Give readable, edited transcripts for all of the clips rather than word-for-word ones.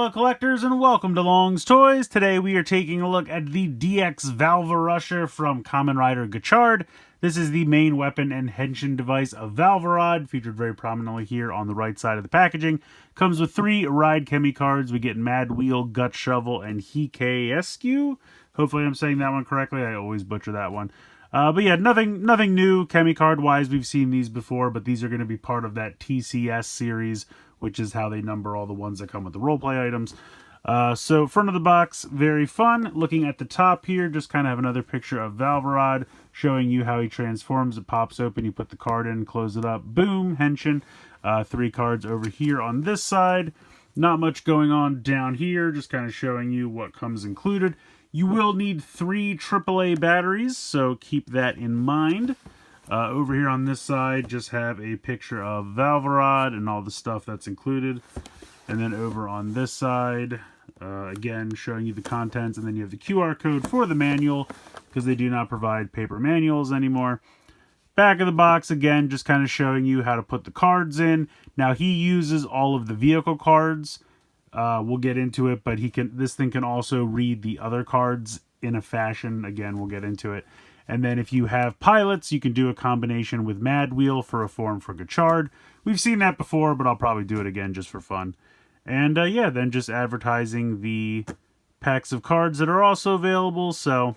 fellow collectors, and welcome to Long's Toys. Today we are taking a look at the DX Valvarusher from Kamen Rider Gotchard. This is the main weapon and henshin device of Valvarad, featured very prominently here on the right side of the packaging. Comes with 3 Ride Chemi cards. We get Mad Wheel, Gut Shovel, and Hikescu. Hopefully I'm saying that one correctly. I always butcher that one. But yeah, nothing new Chemi card wise. We've seen these before, but these are going to be part of that TCS series, which is how they number all the ones that come with the roleplay items. So front of the box, very fun. Looking at the top here, just kind of have another picture of Valvarad showing you how he transforms. It pops open, you put the card in, close it up, boom, henshin. 3 cards over here on this side. Not much going on down here, just kind of showing you what comes included. You will need 3 AAA batteries, so keep that in mind. Over here on this side, just have a picture of Valvarad and all the stuff that's included. And then over on this side, again, showing you the contents. And then you have the QR code for the manual, because they do not provide paper manuals anymore. Back of the box, again, just kind of showing you how to put the cards in. Now, he uses all of the vehicle cards. We'll get into it, but this thing can also read the other cards in a fashion. Again, we'll get into it. And then if you have pilots, you can do a combination with Mad Wheel for a form for Gotchard. We've seen that before, but I'll probably do it again just for fun. And yeah, then just advertising the packs of cards that are also available. So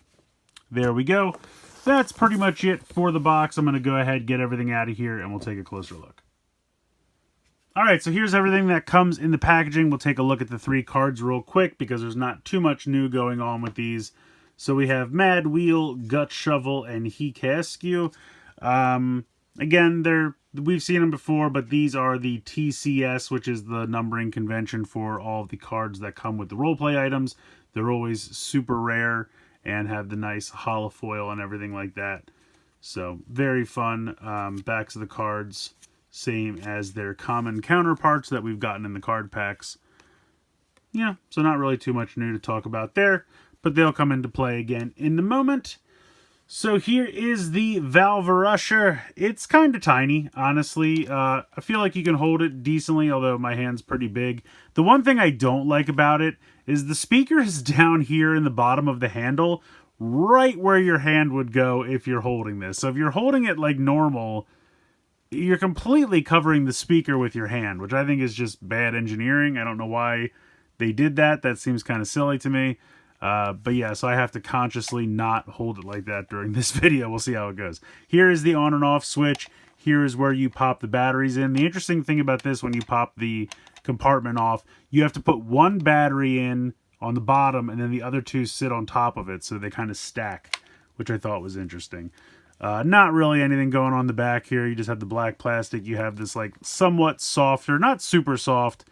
there we go. That's pretty much it for the box. I'm going to go ahead, get everything out of here, and we'll take a closer look. Alright, so here's everything that comes in the packaging. We'll take a look at the 3 cards real quick because there's not too much new going on with these. So we have Mad Wheel, Gut Shovel, and Hikescu. Again, we've seen them before, but these are the TCS, which is the numbering convention for all of the cards that come with the roleplay items. They're always super rare and have the nice holofoil and everything like that. So, very fun. Backs of the cards, same as their common counterparts that we've gotten in the card packs. Yeah, so not really too much new to talk about there, but they'll come into play again in a moment. So here is the Valvarusher. It's kind of tiny, honestly. I feel like you can hold it decently, although my hand's pretty big. The one thing I don't like about it is the speaker is down here in the bottom of the handle, right where your hand would go if you're holding this. So if you're holding it like normal, you're completely covering the speaker with your hand, which I think is just bad engineering. I don't know why they did that. That seems kind of silly to me. But yeah, so I have to consciously not hold it like that during this video. We'll see how it goes. Here is the on and off switch. Here is where you pop the batteries in. The interesting thing about this, when you pop the compartment off, you have to put 1 battery in on the bottom, and then the other 2 sit on top of it, so they kind of stack, which I thought was interesting. Not really anything going on the back here. You just have the black plastic. You have this like somewhat softer, not super soft,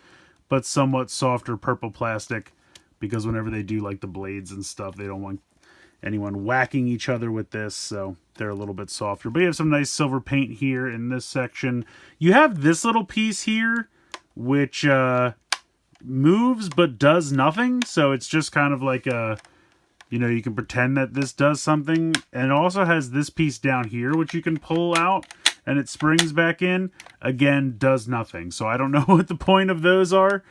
but somewhat softer purple plastic, because whenever they do like the blades and stuff, they don't want anyone whacking each other with this, so they're a little bit softer. But you have some nice silver paint here in this section. You have this little piece here, which moves but does nothing, so it's just kind of like a, you know, you can pretend that this does something. And it also has this piece down here, which you can pull out, and it springs back in. Again, does nothing. So I don't know what the point of those are.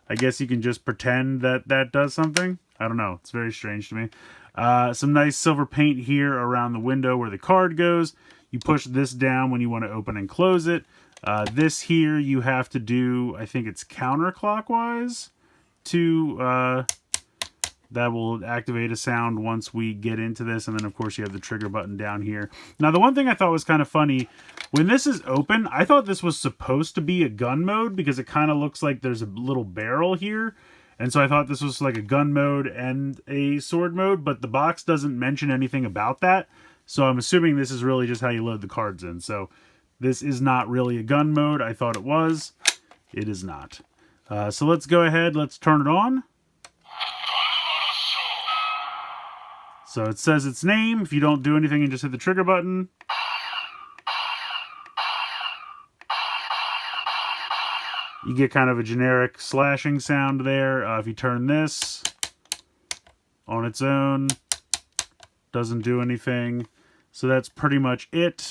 I guess you can just pretend that that does something. I don't know. It's very strange to me. Some nice silver paint here around the window where the card goes. You push this down when you want to open and close it. This here you have to do, I think it's counterclockwise to... that will activate a sound once we get into this. And then, of course, you have the trigger button down here. Now, the one thing I thought was kind of funny, when this is open, I thought this was supposed to be a gun mode because it kind of looks like there's a little barrel here. And so I thought this was like a gun mode and a sword mode, but the box doesn't mention anything about that. So I'm assuming this is really just how you load the cards in. So this is not really a gun mode. I thought it was. It is not. So let's go ahead. Let's turn it on. So it says its name. If you don't do anything and just hit the trigger button. You get kind of a generic slashing sound there. If you turn this on its own, doesn't do anything. So that's pretty much it.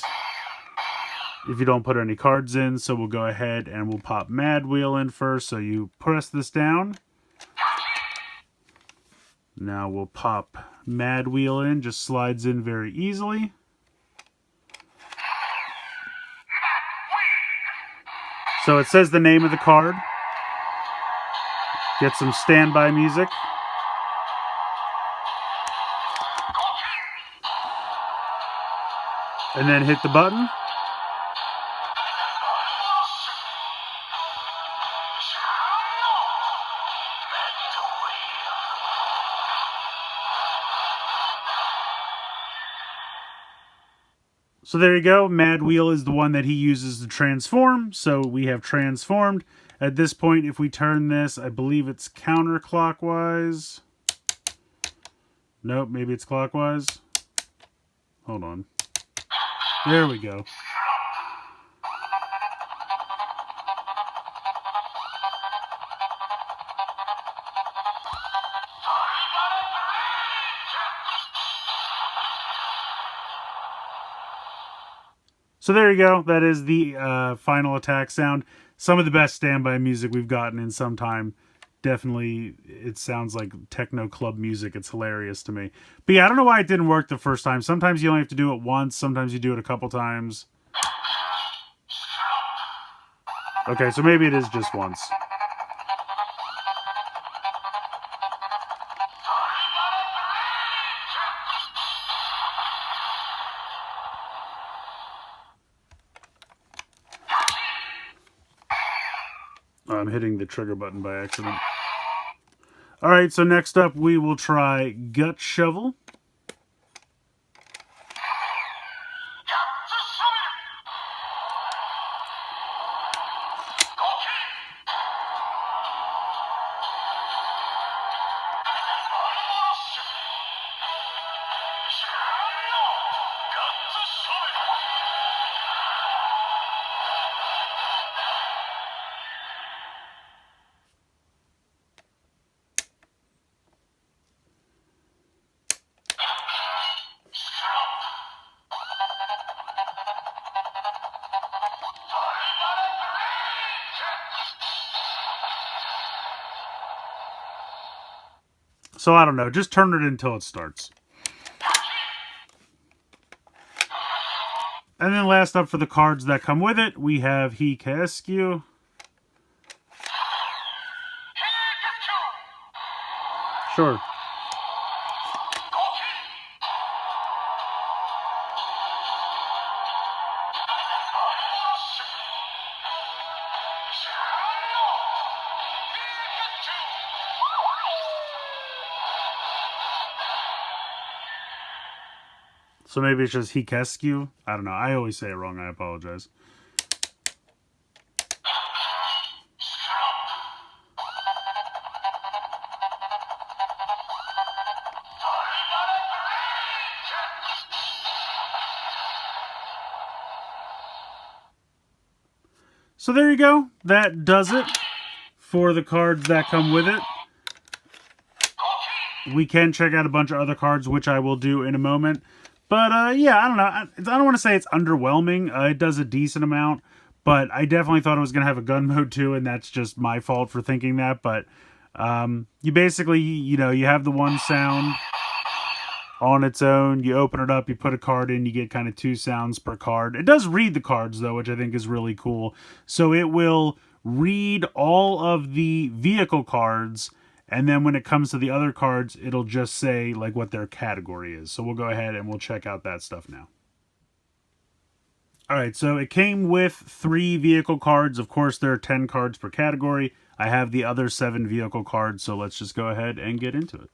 If you don't put any cards in, so we'll go ahead and we'll pop Mad Wheel in first. So you press this down. Now we'll pop Mad Wheel in, just slides in very easily. So it says the name of the card. Get some standby music. And then hit the button. So there you go. Mad Wheel is the one that he uses to transform. So we have transformed. At this point, if we turn this, I believe it's counterclockwise. Nope, maybe it's clockwise. Hold on. There we go. So there you go. That is the final attack sound. Some of the best standby music we've gotten in some time. Definitely, it sounds like techno club music. It's hilarious to me. But yeah, I don't know why it didn't work the first time. Sometimes you only have to do it once. Sometimes you do it a couple times. Okay, so maybe it is just once. I'm hitting the trigger button by accident. Alright, so next up we will try Gut Shovel. So I don't know, just turn it until it starts. And then last up for the cards that come with it, we have Hikescu. Sure. So maybe it's just Hikescu. I don't know. I always say it wrong. I apologize. So there you go. That does it for the cards that come with it. We can check out a bunch of other cards, which I will do in a moment. But, yeah, I don't know. I don't want to say it's underwhelming. It does a decent amount. But I definitely thought it was going to have a gun mode, too. And that's just my fault for thinking that. But you basically, you know, you have the one sound on its own. You open it up, you put a card in, you get kind of 2 sounds per card. It does read the cards, though, which I think is really cool. So it will read all of the vehicle cards. And then when it comes to the other cards, it'll just say like what their category is. So we'll go ahead and we'll check out that stuff now. All right, so it came with 3 vehicle cards. Of course, there are 10 cards per category. I have the other 7 vehicle cards, so let's just go ahead and get into it.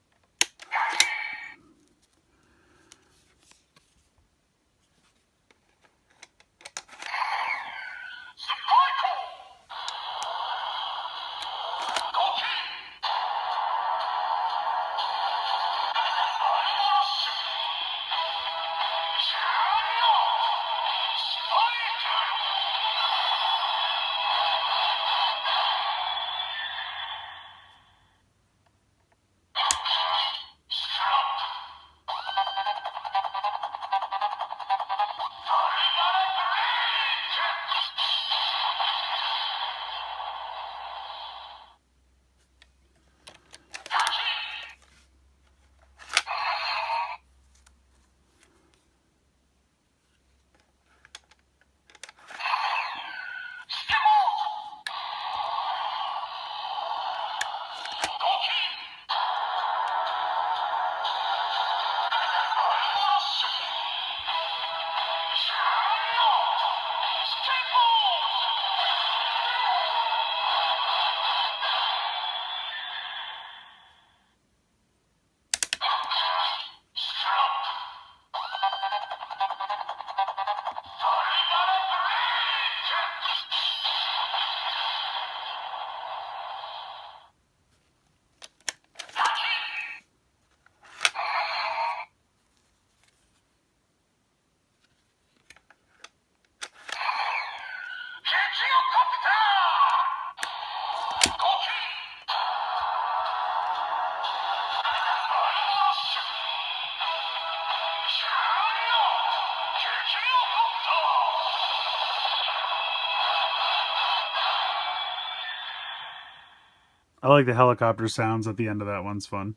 I like the helicopter sounds at the end of that one's fun.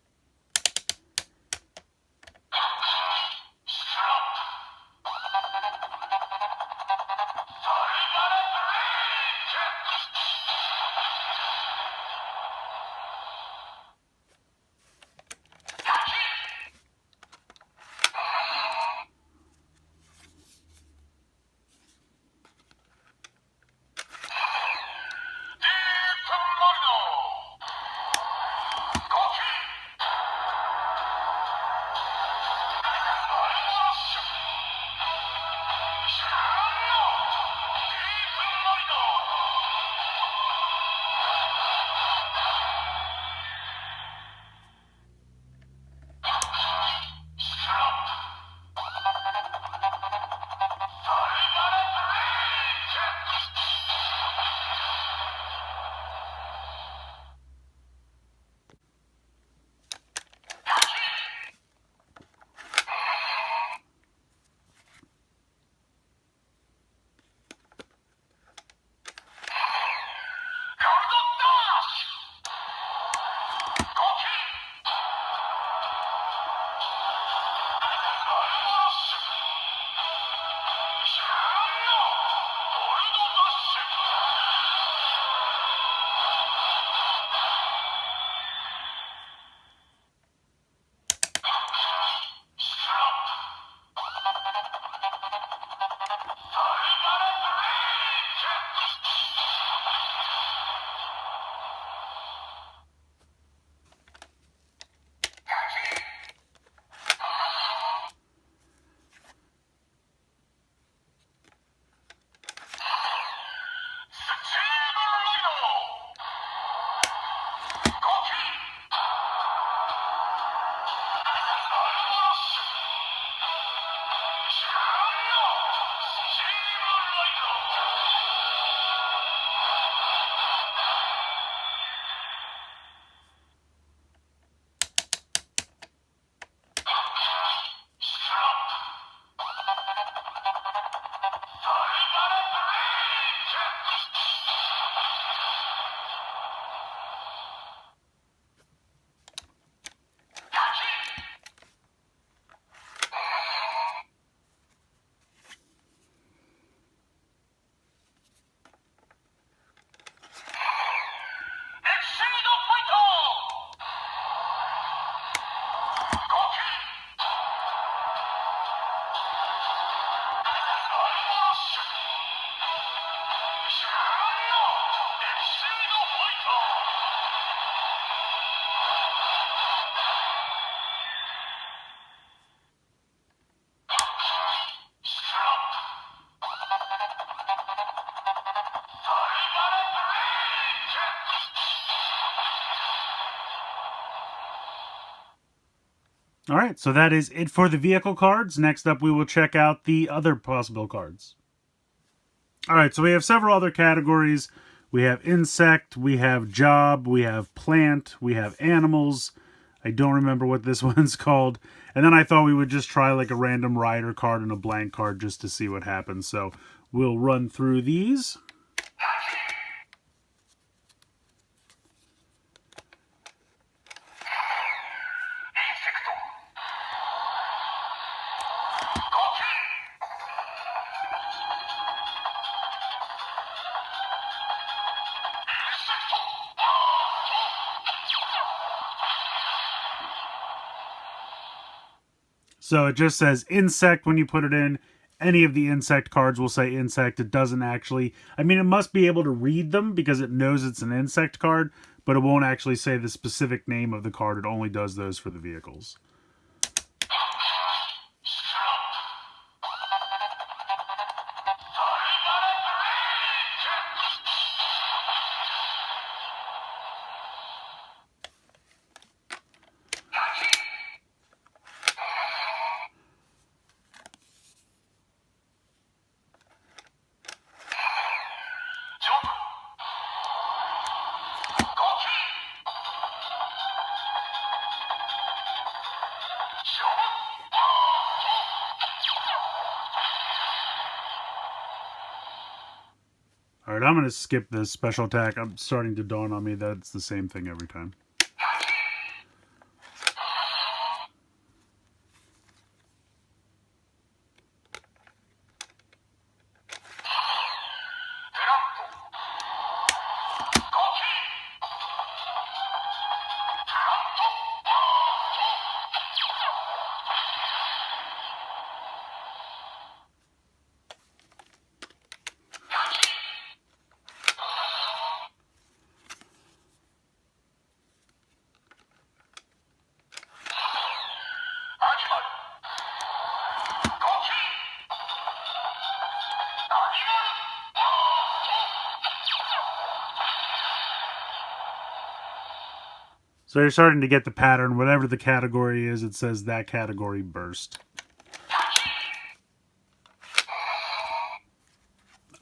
All right, so that is it for the vehicle cards. Next up, we will check out the other possible cards. All right, so we have several other categories. We have insect, we have job, we have plant, we have animals. I don't remember what this one's called. And then I thought we would just try like a random rider card and a blank card just to see what happens. So we'll run through these. So it just says insect when you put it in. Any of the insect cards will say insect. It doesn't actually... I mean, it must be able to read them because it knows it's an insect card, but it won't actually say the specific name of the card. It only does those for the vehicles. Alright, I'm going to skip this special attack. I'm starting to dawn on me that it's the same thing every time. So you're starting to get the pattern. Whatever the category is, it says that category burst.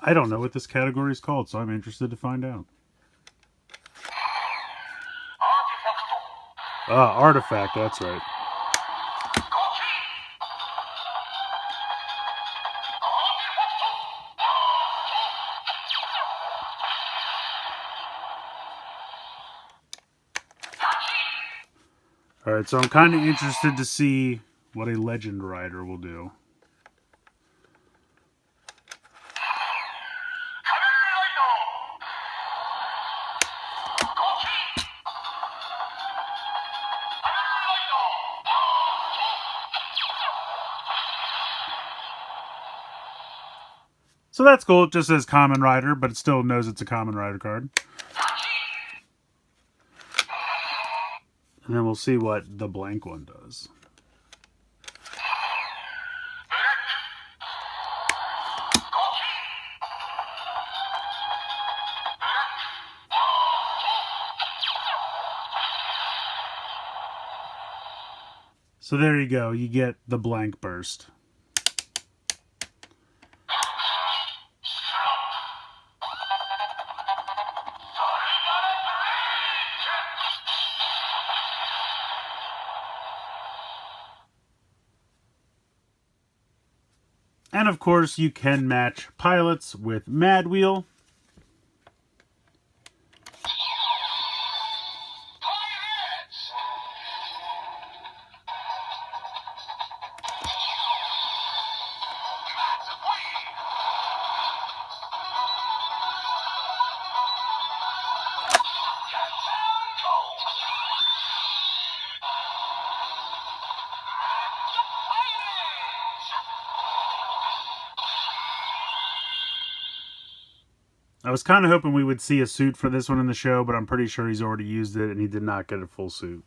I don't know what this category is called, so I'm interested to find out. Ah, artifact, that's right. Alright, so I'm kind of interested to see what a Legend Rider will do. So that's cool. It just says Kamen Rider, but it still knows it's a Kamen Rider card. And then we'll see what the blank one does. So there you go. You get the blank burst. And of course, you can match pilots with Mad Wheel. I was kind of hoping we would see a suit for this one in the show, but I'm pretty sure he's already used it and he did not get a full suit.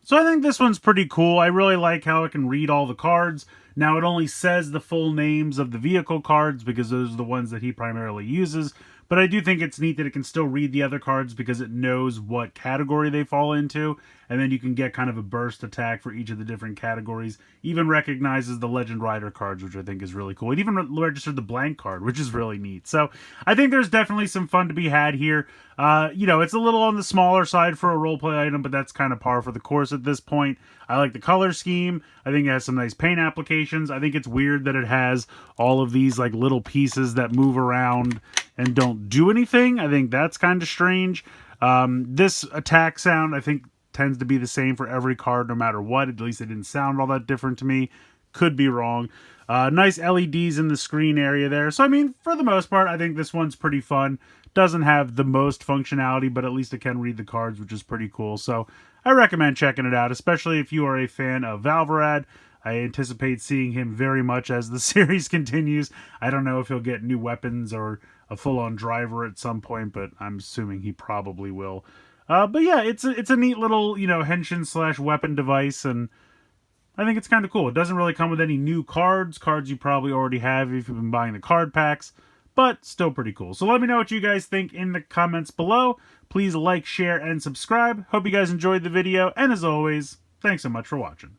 So I think this one's pretty cool. I really like how it can read all the cards. Now it only says the full names of the vehicle cards because those are the ones that he primarily uses. But I do think it's neat that it can still read the other cards because it knows what category they fall into. And then you can get kind of a burst attack for each of the different categories. Even recognizes the Legend Rider cards, which I think is really cool. It even registered the blank card, which is really neat. So I think there's definitely some fun to be had here. You know, it's a little on the smaller side for a roleplay item, but that's kind of par for the course at this point. I like the color scheme. I think it has some nice paint applications. I think it's weird that it has all of these like little pieces that move around and don't do anything. I think that's kind of strange. This attack sound, I think, tends to be the same for every card no matter what. At least it didn't sound all that different to me. Could be wrong. Nice LEDs in the screen area there. So, I mean, for the most part, I think this one's pretty fun. Doesn't have the most functionality, but at least it can read the cards, which is pretty cool. So, I recommend checking it out, especially if you are a fan of Valvarusher. I anticipate seeing him very much as the series continues. I don't know if he'll get new weapons or a full-on driver at some point, but I'm assuming he probably will. But yeah, it's a neat little, henshin / weapon device, and I think it's kind of cool. It doesn't really come with any new cards you probably already have if you've been buying the card packs, but still pretty cool. So let me know what you guys think in the comments below. Please like, share, and subscribe. Hope you guys enjoyed the video, and as always, thanks so much for watching.